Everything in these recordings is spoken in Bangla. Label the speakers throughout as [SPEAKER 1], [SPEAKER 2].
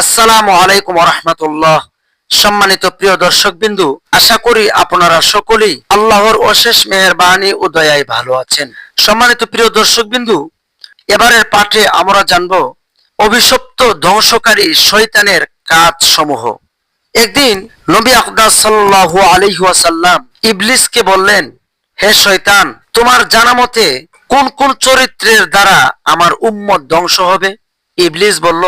[SPEAKER 1] আসসালামু আলাইকুম ওয়া রাহমাতুল্লাহ। সম্মানিত প্রিয় দর্শকবিন্দু, আশা করি আপনারা সকলেই আল্লাহর অশেষ মেহেরবানি ও দয়ায় ভালো আছেন। সম্মানিত প্রিয় দর্শকবিন্দু, এবারের পাঠে আমরা জানব অভিশপ্ত ধ্বংসকারী শয়তানের কাজসমূহ। একদিন নবী আকরাম সাল্লাল্লাহু আলাইহি ওয়াসাল্লাম ইবলিসকে বললেন, হে শয়তান, তোমার জানা মতে কোন কোন চরিত্রের দ্বারা আমার উম্মত ধ্বংস হবে? ইবলিস বলল,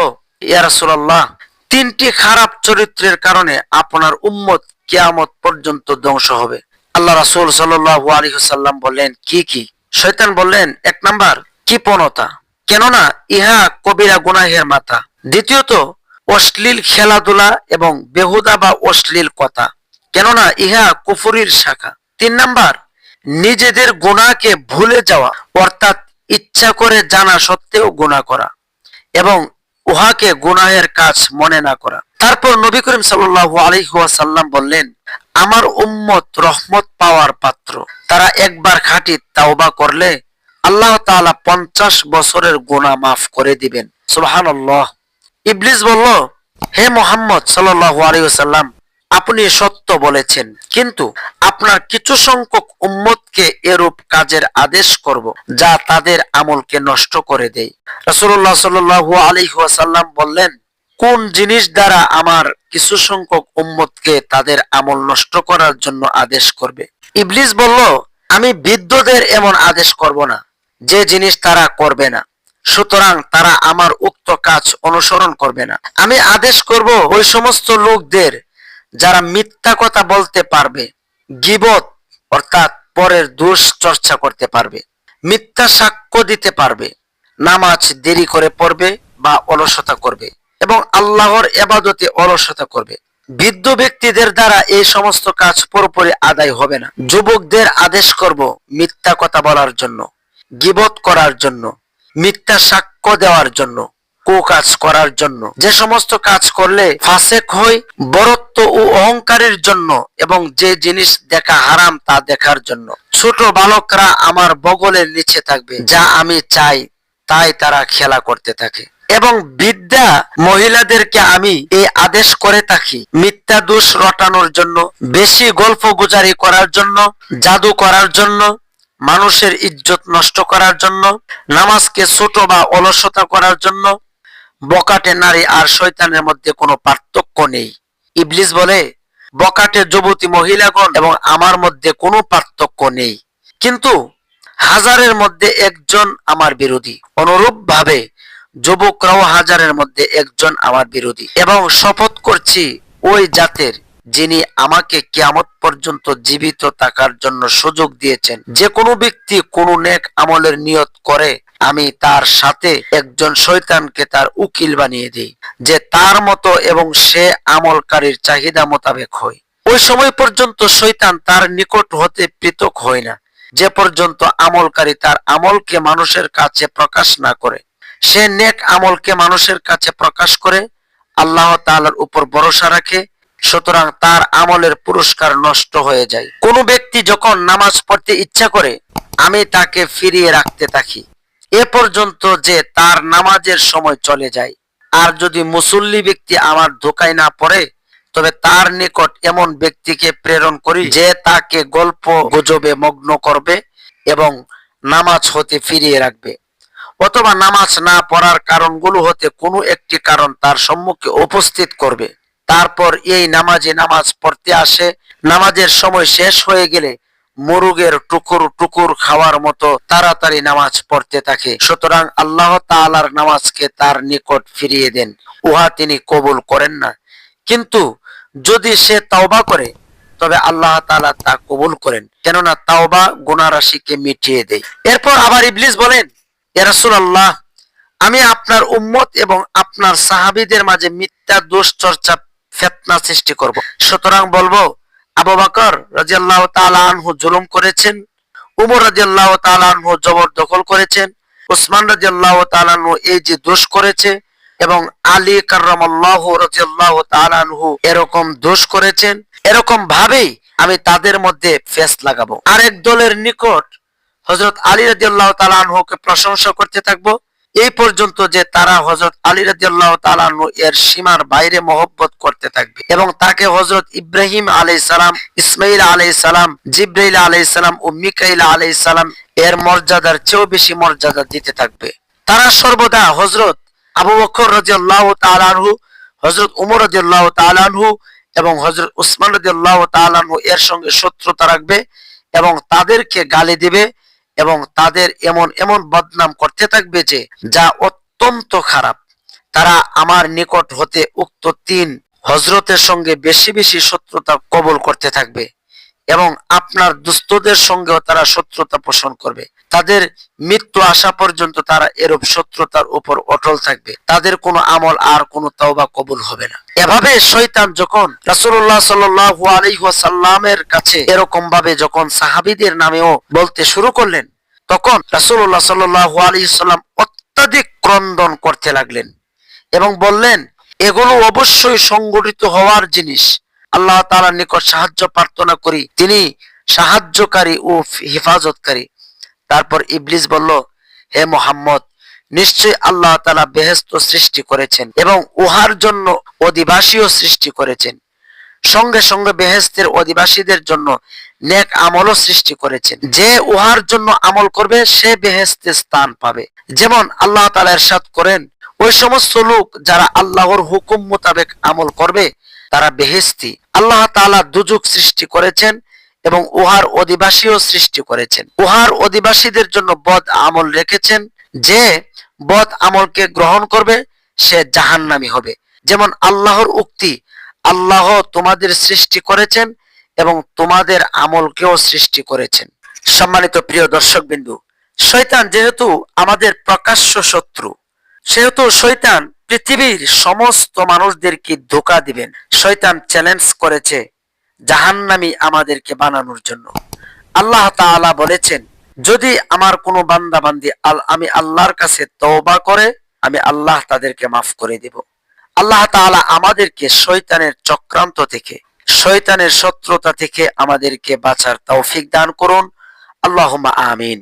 [SPEAKER 1] ইয়া রাসূলুল্লাহ, তিনটি খারাপ চরিত্রের কারণে আপনার উম্মত কিয়ামত পর্যন্ত ধ্বংস হবে। আল্লাহ রাসূল সাল্লাল্লাহু আলাইহি ওয়াসাল্লাম বললেন, কি কি? শয়তান বললেন, এক নাম্বার কৃপণতা, কেননা ইহা কবিরা গুনাহের মাথা। দ্বিতীয়ত অশ্লীল খেলাধুলা এবং বেহুদা বা অশ্লীল কথা, কেননা ইহা কুফরির শাখা। তিন নাম্বার নিজেদের গুনাহকে ভুলে যাওয়া, অর্থাৎ ইচ্ছা করে জানা সত্ত্বেও গুনাহ করা এবং উহাকে গুনাহের কাজ মনে না করা। তারপর নবী করিম সাল্লাল্লাহু আলাইহি ওয়াসাল্লাম বললেন, আমার উম্মত রহমত পাওয়ার পাত্র। তারা একবার খাঁটি তাওবা করলে আল্লাহ তাআলা 50 বছরের গুনাহ মাফ করে দিবেন। সুবহানাল্লাহ। ইবলিস বলল, হে মুহাম্মদ সাল্লাল্লাহু আলাইহি ওয়াসাল্লাম, আপনি সত্য বলেছেন, কিন্তু আপনার কিছু সংখ্যক উম্মতকে এরূপ কাজের আদেশ করব যা তাদের আমলকে নষ্ট করে দেয়। রাসূলুল্লাহ সাল্লাল্লাহু আলাইহি ওয়াসাল্লাম বললেন, কোন জিনিস দ্বারা আমার কিছু সংখ্যক উম্মতকে তাদের আমল নষ্ট করার জন্য আদেশ করবে? ইবলিস বলল, আমি বৃদ্ধদের এমন আদেশ করব না যে জিনিস তারা করবে না, সুতরাং তারা আমার উক্ত কাজ অনুসরণ করবে না। আমি আদেশ করব ওই সমস্ত লোকদের যারা মিথ্যা কথা বলতে পারবে, গীবত অর্থাৎ পরের দোষ চর্চা করতে পারবে, মিথ্যা সাক্ষ্য দিতে পারবে, নামাজ দেরি করে পড়বে বা অলসতা করবে এবং আল্লাহর ইবাদতে অলসতা করবে। বৃদ্ধ ব্যক্তিদের দ্বারা এই সমস্ত কাজ পুরোপুরি আদায় হবে না। যুবকদের আদেশ করব মিথ্যা কথা বলার জন্য, গীবত করার জন্য, মিথ্যা সাক্ষ্য দেওয়ার জন্য, কুকাজ করার জন্য, যে সমস্ত কাজ করলে ফাসেক হয়, বরত্ব ও অহংকারের জন্য এবং যে জিনিস দেখা হারাম তা দেখার জন্য। ছোট বালকরা আমার বগলের নিচে থাকবে, যা আমি চাই তাই তারা খেলা করতে থাকে, এবং বৃদ্ধা মহিলাদেরকে আমি এই আদেশ করে থাকি মিথ্যা দোষ রটানোর জন্য, বেশি গল্প গুজারি করার জন্য, জাদু করার জন্য, মানুষের ইজ্জত নষ্ট করার জন্য, নামাজকে ছোট বা অলসতা করার জন্য। বকাটে নারী আর শয়তানের মধ্যে কোনো পার্থক্য নেই। ইবলিস বলে, বকাটে যুবতী মহিলাগণ এবং আমার মধ্যে কোনো পার্থক্য নেই, কিন্তু হাজারের মধ্যে একজন আমার বিরোধী। অনুরূপ ভাবে যুবকরাও হাজারের মধ্যে একজন আমার বিরোধী, এবং শপথ করছি ওই জাতের যিনি আমাকে কিয়ামত পর্যন্ত জীবিত থাকার জন্য সুযোগ দিয়েছেন, যে কোনো ব্যক্তি কোনো নেক আমলের নিয়ত করে আমি তার সাথে একজন শয়তানকে তার উকিল বানিয়ে দিই, যে তার মতো এবং সে আমলকারীর চাহিদা মোতাবেক হয়। ওই সময় পর্যন্ত শয়তান তার নিকট হতে পৃথক হয় না, যে পর্যন্ত আমলকারী তার আমলকে মানুষের কাছে প্রকাশ না করে। সে নেক আমলকে মানুষের কাছে প্রকাশ করে আল্লাহ তাআলার উপর ভরসা রাখে, সুতরাং তার আমলের পুরস্কার নষ্ট হয়ে যায়। কোন ব্যক্তি যখন নামাজ পড়তে ইচ্ছা করে আমি তাকে ফিরিয়ে রাখতে থাকি এ পর্যন্ত যে তার নামাজের সময় চলে যায়। আর যদি মুসল্লি ব্যক্তি আমার ধোকায় না পড়ে, তবে তার নিকট এমন ব্যক্তিকে প্রেরণ করি যে তাকে গল্প গুজবে মগ্ন করবে এবং নামাজ হতে ফিরিয়ে রাখবে, অথবা নামাজ না পড়ার কারণগুলো হতে কোনো একটি কারণ তার সম্মুখে উপস্থিত করবে। তারপর এই নামাজ পড়তে আসে। নামাজের সময় শেষ হয়ে গেলে মুরগের টুকুর টুকুর খাওয়ার মতো তাড়াতাড়ি নামাজ পড়তে থাকে। সুতরাং আল্লাহ তাআলার নামাজকে তার নিকট ফিরিয়ে দেন, উহা তিনি কবুল করেন না। কিন্তু যদি সে তাওবা করে তবে আল্লাহ তাআলা তা কবুল করেন, কেননা তাওবা গুনাহ রাশিকে মিটিয়ে দেয়। এরপর আবার ইবলিস বলেন, ইয়া রাসূলুল্লাহ, আমি আপনার উম্মত এবং আপনার সাহাবীদের মাঝে মিথ্যা দোষ চর্চা ফিতনা সৃষ্টি করব। সুতরাং বলবো, আবু বকর রাদিয়াল্লাহু তাআলা আনহু জুলুম করেছেন, উমর রাদিয়াল্লাহু তাআলা আনহু জবরদখল করেছেন, উসমান রাদিয়াল্লাহু তাআলা আনহু এই যে দোষ করেছে, এবং আলী কাররামাল্লাহু রাদিয়াল্লাহু তাআলা আনহু এরকম দোষ করেছেন। এরকম ভাবেই আমি তাদের মধ্যে ফেস লাগাবো। আরেক দলের নিকট হযরত আলী রাদিয়াল্লাহু তাআলা আনহুকে প্রশংসা করতে থাকবো, এই পর্যন্ত যে তারা হযরত আলী রাদিয়াল্লাহু তাআলা আনহু এর সীমার বাইরে মহব্বত করতে থাকবে এবং তাকে হযরত ইব্রাহিম আলাইহিস সালাম, ইসমাঈল আলাইহিস সালাম, জিবরাইল আলাইহিস সালাম ও মিকাইল আলাইহিস সালাম এর মর্যাদার চেয়েও বেশি মর্যাদা দিতে থাকবে। তারা সর্বদা হযরত আবু বকর রাদিয়াল্লাহু তাআলা আনহু, হযরত ওমর রাদিয়াল্লাহু তাআলা আনহু এবং হযরত উসমান রাদিয়াল্লাহু তাআলা আনহু এর সঙ্গে শত্রুতা রাখবে এবং তাদেরকে গালি দিবে এবং তাদের এমন এমন বদনাম করতে থাকবে যে যা অত্যন্ত খারাপ। তারা আমার নিকট হতে উক্ত তিন হযরতের সঙ্গে বেশি বেশি শত্রুতা কবুল করতে থাকবে এবং আপনার দুস্থদের সঙ্গেও তারা শত্রুতা পোষণ করবে। তাদের মৃত্যু আসা পর্যন্ত তারা এরূপ শত্রুতার উপর অটল থাকবে। তাদের কোনো আমল আর কোনো তওবা কবুল হবে না। এভাবে শয়তান যখন রাসূলুল্লাহ সাল্লাল্লাহু আলাইহি ওয়াসাল্লামের কাছে এরকম ভাবে যখন সাহাবীদের নামেও বলতে শুরু করলেন, তখন রাসূলুল্লাহ সাল্লাল্লাহু আলাইহি ওয়াসাল্লাম অত্যাধিক ক্রন্দন করতে লাগলেন এবং বললেন, এগুলো অবশ্যই সংগঠিত হওয়ার জিনিস। আল্লাহ তাআলার নিকট সাহায্য প্রার্থনা করি, তিনি সাহায্যকারী ও হেফাজতকারী। তারপর ইবলিস বলল, হে মুহাম্মদ, নিশ্চয়ই আল্লাহ তাআলা বেহেশত সৃষ্টি করেছেন এবং উহার জন্য অধিবাসীও সৃষ্টি করেছেন। সঙ্গে সঙ্গে বেহেশতের অধিবাসীদের জন্য নেক আমলও সৃষ্টি করেছেন। যে উহার জন্য আমল করবে সে বেহেশতে স্থান পাবে। যেমন আল্লাহ তাআলা ইরশাদ করেন, ওই সমস্ত লোক যারা আল্লাহর হুকুম মোতাবেক আমল করবে তারা বেহেশতি। আল্লাহ তাআলা দুজক সৃষ্টি করেছেন এবং উহার অধিবাসীও সৃষ্টি করেছেন। উহার অধিবাসীদের জন্য বদ আমল রেখেছেন। যে বদ আমলকে গ্রহণ করবে সে জাহান্নামী হবে। যেমন আল্লাহর উক্তি, আল্লাহ তোমাদের সৃষ্টি করেছেন এবং তোমাদের আমলকেও সৃষ্টি করেছেন। সম্মানিত প্রিয় দর্শকবিন্দু, শয়তান যেহেতু আমাদের প্রকাশ্য শত্রু, সেহেতু শয়তান পৃথিবীর সমস্ত মানুষদেরকে ধোঁকা দিবেন। শয়তান চ্যালেঞ্জ করেছে জাহান্নামী আমাদেরকে বানানোর জন্য। আল্লাহ তাআলা বলেছেন, যদি আমার কোনো বান্দা বান্দি আমি আল্লাহর কাছে তওবা করে, আমি আল্লাহ তাদেরকে মাফ করে দেব। আল্লাহ তাআলা আমাদেরকে শয়তানের চক্রান্ত থেকে, শয়তানের শত্রুতা থেকে আমাদেরকে বাঁচার তৌফিক দান করুন। আল্লাহুম্মা আমিন।